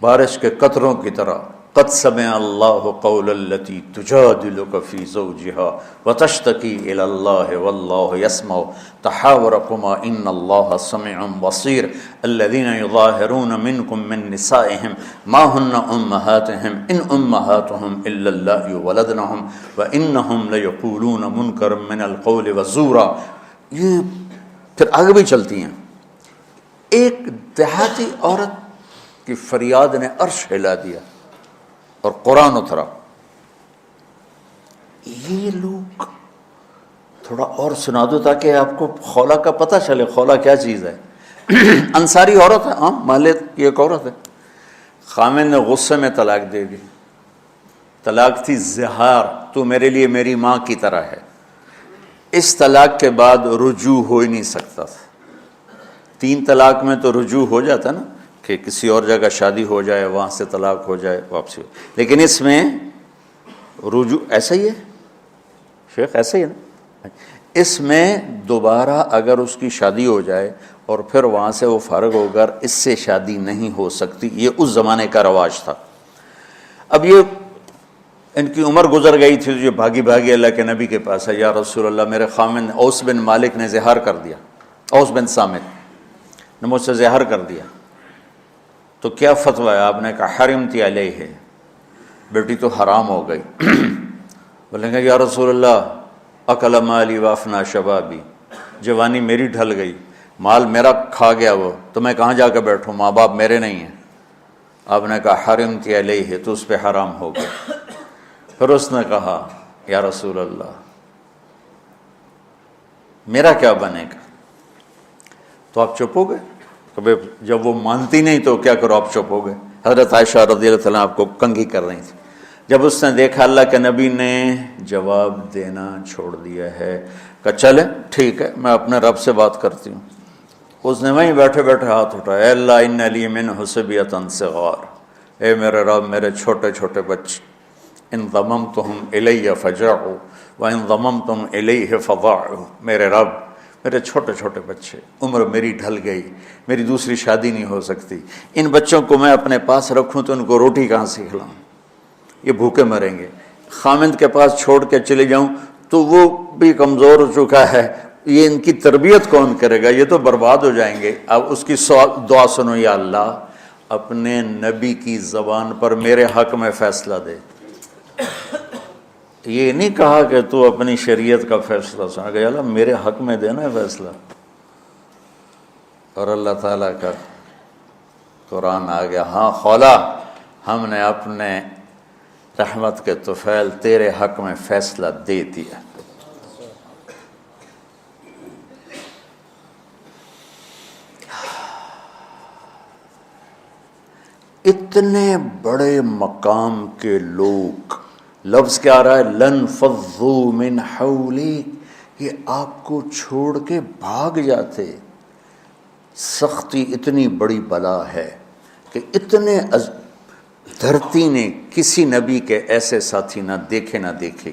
بارش کے قطروں کی طرح، قد سمع اللہ قول التی تجادلک فی زوجها وتشتکی الی اللہ واللہ یسمع تحاورکما ان اللہ سمیع بصیر الذین یظاہرون منکم من نسائهم ما ہن امہاتهم ان امہاتهم الا اللہ ولدنهم وانہم لیقولون منکرا من القول وزورا۔ یہ پھر آگے بھی چلتی ہیں۔ ایک دیہاتی عورت کی فریاد نے عرش ہلا دیا اور قرآن اترا۔ یہ لوگ تھوڑا اور سنا دو تاکہ آپ کو خولہ کا پتہ چلے، خولہ کیا چیز ہے۔ انصاری عورت ہے، ہاں محلے کی ایک عورت ہے، خامن نے غصے میں طلاق دے دی، طلاق تھی زہار، تو میرے لیے میری ماں کی طرح ہے۔ اس طلاق کے بعد رجوع ہو ہی نہیں سکتا تھا۔ 3 طلاق میں تو رجوع ہو جاتا نا، کہ کسی اور جگہ شادی ہو جائے، وہاں سے طلاق ہو جائے، واپسی ہو، لیکن اس میں رجوع ایسا ہی ہے شیخ، ایسا ہی ہے نا، اس میں دوبارہ اگر اس کی شادی ہو جائے اور پھر وہاں سے وہ فارغ ہو کر اس سے شادی نہیں ہو سکتی، یہ اس زمانے کا رواج تھا۔ اب یہ ان کی عمر گزر گئی تھی، جو بھاگی بھاگی اللہ کے نبی کے پاس ہے، یا رسول اللہ میرے خامن اوس بن مالک نے زہار کر دیا، اوس بن صامت نے مجھ سے زہار کر دیا، تو کیا فتویٰ ہے؟ آپ نے کہا حرمتی علیہ، بیٹی تو حرام ہو گئی۔ بولیں گے یا رسول اللہ اکل مالی وافنا شبابی، جوانی میری ڈھل گئی، مال میرا کھا گیا وہ، تو میں کہاں جا کے بیٹھوں، ماں باپ میرے نہیں ہیں۔ آپ نے کہا حرمتی علیہ، تو اس پہ حرام ہو گیا۔ پھر اس نے کہا یا رسول اللہ میرا کیا بنے گا؟ تو آپ چپ ہو گئے، جب وہ مانتی نہیں تو کیا کرو، آپ چپ ہو گئے۔ حضرت عائشہ رضی اللہ عنہ آپ کو کنگھی کر رہی تھی، جب اس نے دیکھا اللہ کے نبی نے جواب دینا چھوڑ دیا ہے، کہا چلے ٹھیک ہے میں اپنے رب سے بات کرتی ہوں۔ اس نے وہیں بیٹھے بیٹھے ہاتھ اٹھایا، اے اللہ ان لی منہ صبیۃ صغار، اے میرے رب میرے چھوٹے چھوٹے بچے، ان ضممتہم الی فجعوا وان ضممتم الیہ فضاعوا، میرے رب میرے چھوٹے چھوٹے بچے، عمر میری ڈھل گئی، میری دوسری شادی نہیں ہو سکتی، ان بچوں کو میں اپنے پاس رکھوں تو ان کو روٹی کہاں سے کھلاؤں، یہ بھوکے مریں گے۔ خامند کے پاس چھوڑ کے چلے جاؤں تو وہ بھی کمزور ہو چکا ہے، یہ ان کی تربیت کون کرے گا، یہ تو برباد ہو جائیں گے۔ اب اس کی دعا سنو، یا اللہ اپنے نبی کی زبان پر میرے حق میں فیصلہ دے۔ یہ نہیں کہا کہ تو اپنی شریعت کا فیصلہ سنا، کہ اللہ میرے حق میں دینا ہے فیصلہ۔ اور اللہ تعالیٰ کا قرآن آ گیا، ہاں خولا ہم نے اپنے رحمت کے طفیل تیرے حق میں فیصلہ دے دیا۔ اتنے بڑے مقام کے لوگ، لفظ کیا آ رہا ہے، لن فضوا من حولک، یہ آپ کو چھوڑ کے بھاگ جاتے۔ سختی اتنی بڑی بلا ہے کہ اتنے دھرتی نے کسی نبی کے ایسے ساتھی نہ دیکھے گی،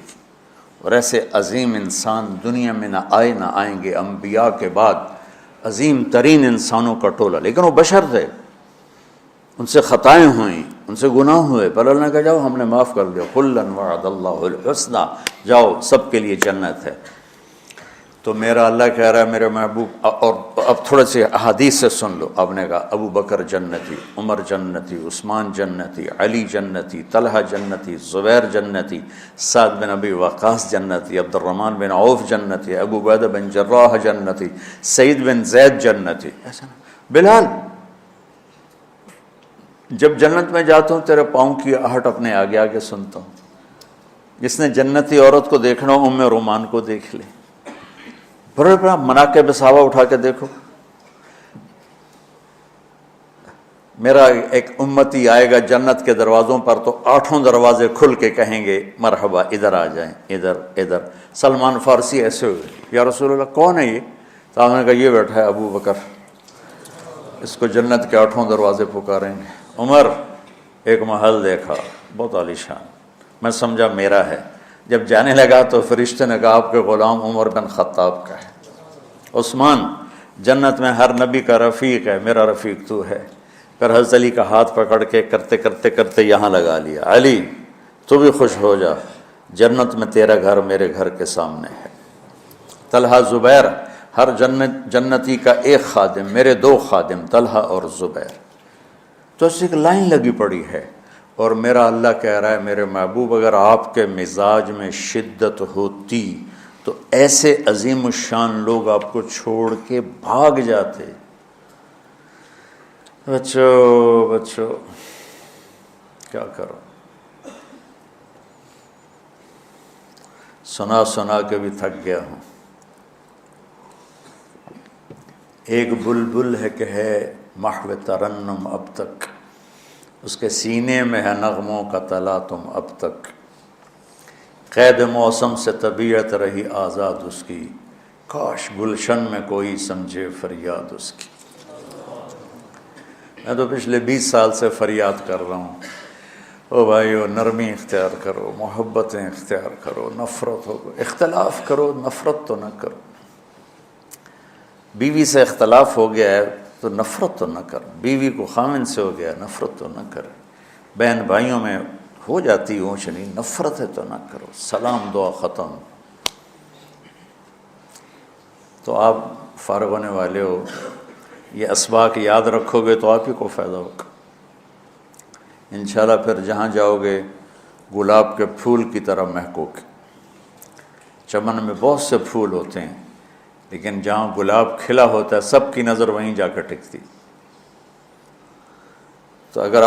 اور ایسے عظیم انسان دنیا میں نہ آئیں گے۔ انبیاء کے بعد عظیم ترین انسانوں کا ٹولہ، لیکن وہ بشر تھے، ان سے خطائیں ہوئیں، ان سے گناہ ہوئے، پر اللہ نے کہا جاؤ ہم نے معاف کر دیا، کلا وعد اللہ الحسنی، جاؤ سب کے لیے جنت ہے۔ تو میرا اللہ کہہ رہا ہے میرے محبوب، اور اب تھوڑے سے احادیث سے سن لو۔ آپ نے کہا ابو بکر جنتی، عمر جنتی، عثمان جنتی، علی جنتی، طلحہ جنتی، زبیر جنتی، سعد بن ابی وقاص جنتی، عبد الرحمن بن عوف جنتی، ابو عبیدہ بن جراح جنتی، سعید بن زید جنتی، ایسا بلال جب جنت میں جاتا ہوں تیرے پاؤں کی آہٹ اپنے آگے آگے سنتا ہوں۔ جس نے جنتی عورت کو دیکھنا ام رومان کو دیکھ لے۔ پھر مناقب صحابہ اٹھا کے دیکھو. میرا ایک امتی آئے گا جنت کے دروازوں پر تو 8 دروازے کھل کے کہیں گے مرحبا ادھر آ جائیں, ادھر ادھر. سلمان فارسی ایسے ہوئے, یا رسول اللہ کون ہے یہ؟ تو آپ نے کہا یہ بیٹھا ہے ابو بکر, اس کو جنت کے 8 دروازے پکاریں گے. عمر, ایک محل دیکھا بہت عالیشان, میں سمجھا میرا ہے. جب جانے لگا تو فرشتے نے کہا آپ کے غلام عمر بن خطاب کا ہے. عثمان, جنت میں ہر نبی کا رفیق ہے, میرا رفیق تو ہے. پھر حضرت علی کا ہاتھ پکڑ کے کرتے کرتے کرتے یہاں لگا لیا. علی تو بھی خوش ہو جا, جنت میں تیرا گھر میرے گھر کے سامنے ہے. طلحہ زبیر, ہر جنتی کا ایک خادم, میرے 2 خادم طلحہ اور زبیر. تو اس ایک لائن لگی پڑی ہے. اور میرا اللہ کہہ رہا ہے میرے محبوب اگر آپ کے مزاج میں شدت ہوتی تو ایسے عظیم الشان لوگ آپ کو چھوڑ کے بھاگ جاتے. بچوں کیا کرو, سنا کے بھی تھک گیا ہوں. ایک بلبل ہے کہ ہے محو ترنم اب تک, اس کے سینے میں ہے نغموں کا تلا تم اب تک. قید موسم سے طبیعت رہی آزاد اس کی, کاش گلشن میں کوئی سمجھے فریاد اس کی. میں تو پچھلے 20 سال سے فریاد کر رہا ہوں, او بھائیو نرمی اختیار کرو, محبتیں اختیار کرو, نفرت ہو, اختلاف کرو, نفرت تو نہ کرو. بیوی سے اختلاف ہو گیا ہے تو نفرت تو نہ کر, بیوی کو خامن سے ہو گیا نفرت تو نہ کر, بہن بھائیوں میں ہو جاتی اونچ نہیں, نفرت ہے تو نہ کرو. سلام دعا ختم. تو آپ فارغ ہونے والے ہو, یہ اسباق یاد رکھو گے تو آپ ہی کو فائدہ ہوگا انشاءاللہ. پھر جہاں جاؤ گے گلاب کے پھول کی طرح مہکو گے. چمن میں بہت سے پھول ہوتے ہیں لیکن جہاں گلاب کھلا ہوتا ہے سب کی نظر وہیں جا کر ٹکتی. تو اگر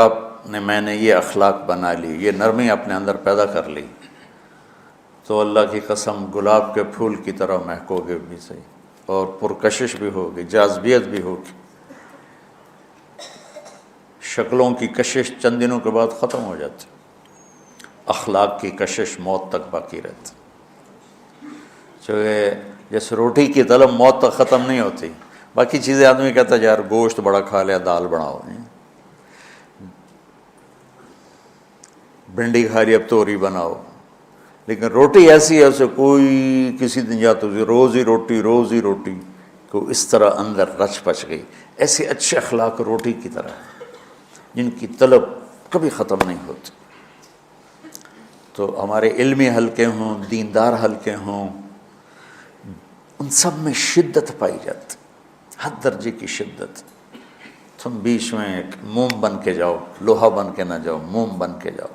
میں نے یہ اخلاق بنا لی, یہ نرمی اپنے اندر پیدا کر لی, تو اللہ کی قسم گلاب کے پھول کی طرح مہکو گے بھی صحیح, اور پرکشش بھی ہوگی, جاذبیت بھی ہوگی. شکلوں کی کشش چند دنوں کے بعد ختم ہو جاتی, اخلاق کی کشش موت تک باقی رہتی. جیسے روٹی کی طلب موت تک ختم نہیں ہوتی, باقی چیزیں آدمی کہتا ہے یار گوشت بڑا کھا لیا, دال بناؤ, بھنڈی کھا لی اب توری بناؤ. لیکن روٹی ایسی ہے اسے کوئی کسی دن جاتا روز ہی روٹی کو اس طرح اندر رچ پچ گئی. ایسے اچھے اخلاق روٹی کی طرح جن کی طلب کبھی ختم نہیں ہوتی. تو ہمارے علمی حلقے ہوں, دیندار حلقے ہوں, ان سب میں شدت پائی جاتی, ہر درجے کی شدت. تم بیچ میں ایک موم بن کے جاؤ, لوہا بن کے نہ جاؤ, موم بن کے جاؤ,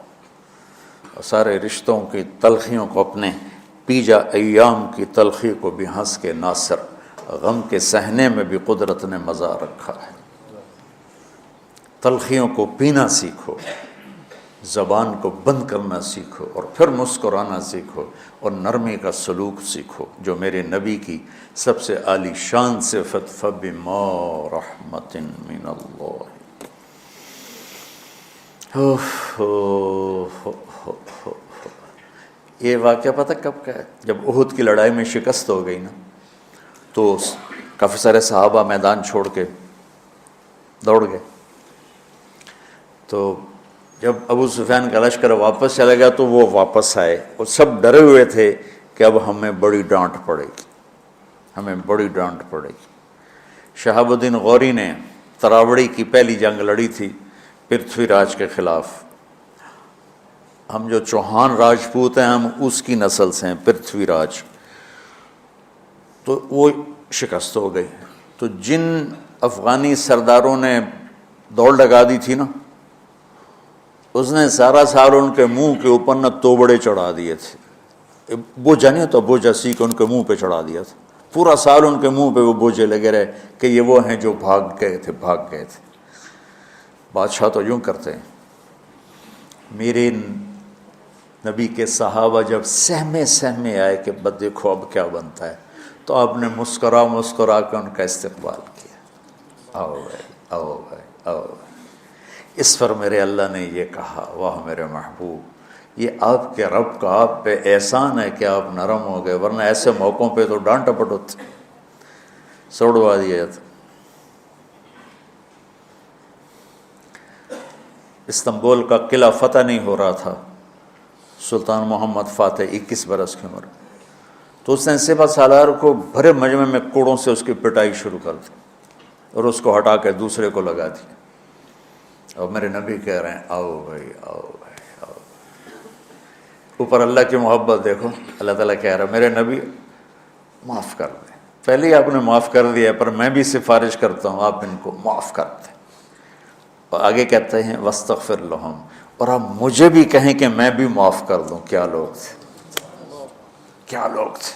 اور سارے رشتوں کی تلخیوں کو اپنے پی جا. ایام کی تلخی کو بھی ہنس کے ناصر, غم کے سہنے میں بھی قدرت نے مزہ رکھا ہے. تلخیوں کو پینا سیکھو, زبان کو بند کرنا سیکھو, اور پھر مسکرانا سیکھو, اور نرمی کا سلوک سیکھو جو میرے نبی کی سب سے عالی شان صفت فَبِمَا رَحْمَةٍ مِّنَ اللَّهِ. یہ واقعہ پتہ کب کا ہے؟ جب احد کی لڑائی میں شکست ہو گئی نا, تو کافی سارے صحابہ میدان چھوڑ کے دوڑ گئے. تو جب ابو سفیان کا لشکر واپس چلا گیا تو وہ واپس آئے, اور سب ڈرے ہوئے تھے کہ اب ہمیں بڑی ڈانٹ پڑے گی, ہمیں بڑی ڈانٹ پڑے گی. شہاب الدین غوری نے تراوڑی کی پہلی جنگ لڑی تھی پرتھوی راج کے خلاف. ہم جو چوہان راجپوت ہیں ہم اس کی نسل سے ہیں, پرتھوی راج. تو وہ شکست ہو گئی. تو جن افغانی سرداروں نے دوڑ لگا دی تھی نا, اس نے سارا سال ان کے منہ کے اوپر نہ توبڑے چڑھا دیے تھے. بوجھا نہیں ہوتا, بوجھا سی کے ان کے منہ پہ چڑھا دیا تھا. پورا سال ان کے منہ پہ وہ بوجھے لگے رہے کہ یہ وہ ہیں جو بھاگ گئے تھے. بادشاہ تو یوں کرتے ہیں. میرے نبی کے صحابہ جب سہمے آئے کہ بد دیکھو اب کیا بنتا ہے, تو آپ نے مسکرا مسکرا کے ان کا استقبال کیا، آؤ بھائی آؤ بھائی آؤ بھائی۔ اس پر میرے اللہ نے یہ کہا، واہ میرے محبوب، یہ آپ کے رب کا آپ پہ احسان ہے کہ آپ نرم ہو گئے، ورنہ ایسے موقعوں پہ تو ڈانٹ ٹپٹ ہوتی، سوڑوا دیا جاتا۔ استنبول کا قلعہ فتح نہیں ہو رہا تھا، سلطان محمد فاتح 21 برس کی عمر، تو اس نے سپہ سالار کو بھرے مجمع میں کوڑوں سے اس کی پٹائی شروع کر دی اور اس کو ہٹا کے دوسرے کو لگا دیا۔ اور میرے نبی کہہ رہے ہیں آؤ بھائی آؤ بھائی آؤ۔ اوپر اللہ کی محبت دیکھو، اللہ تعالیٰ کہہ رہا ہے میرے نبی معاف کر دیں، پہلے ہی آپ نے معاف کر دیا، پر میں بھی سفارش کرتا ہوں آپ ان کو معاف کر دیں۔ اور آگے کہتے ہیں وَاسْتَغْفِرْ لَهُمْ، اور آپ مجھے بھی کہیں کہ میں بھی معاف کر دوں۔ کیا لوگ تھے، کیا لوگ تھے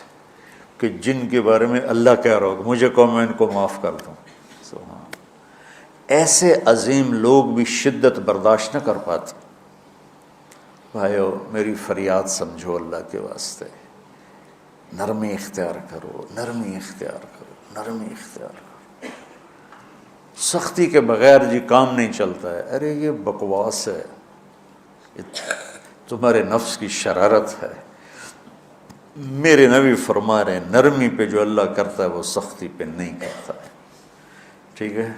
کہ جن کے بارے میں اللہ کہہ رہا ہوگا مجھے کہو میں ان کو معاف کر دوں۔ سبحان، ایسے عظیم لوگ بھی شدت برداشت نہ کر پاتے۔ بھائیو میری فریاد سمجھو اللہ کے واسطے، نرمی اختیار کرو، نرمی اختیار کرو، نرمی اختیار کرو۔ سختی کے بغیر جی کام نہیں چلتا ہے، ارے یہ بکواس ہے، تمہارے نفس کی شرارت ہے۔ میرے نبی فرما رہے ہیں نرمی پہ جو اللہ کرتا ہے وہ سختی پہ نہیں کرتا ہے۔ ٹھیک ہے،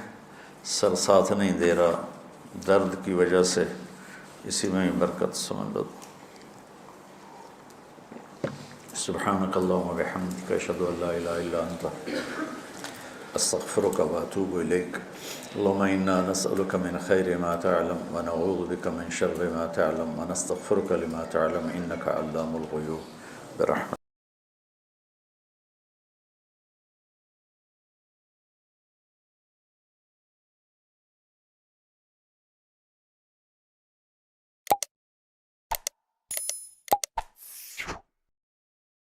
سر ساتھ نہیں دے رہا درد کی وجہ سے، اسی میں ہی برکت سمجھ لو۔ سبحانک اللہم و بحمدک، اشہد ان لا الہ الا انت، استغفرک و اتوب الیک۔ اللہم انا نسألک من خیر ما تعلم ونعوذ بک من شر ما تعلم ونستغفرک لما تعلم انک علام الغیوب برحمتک۔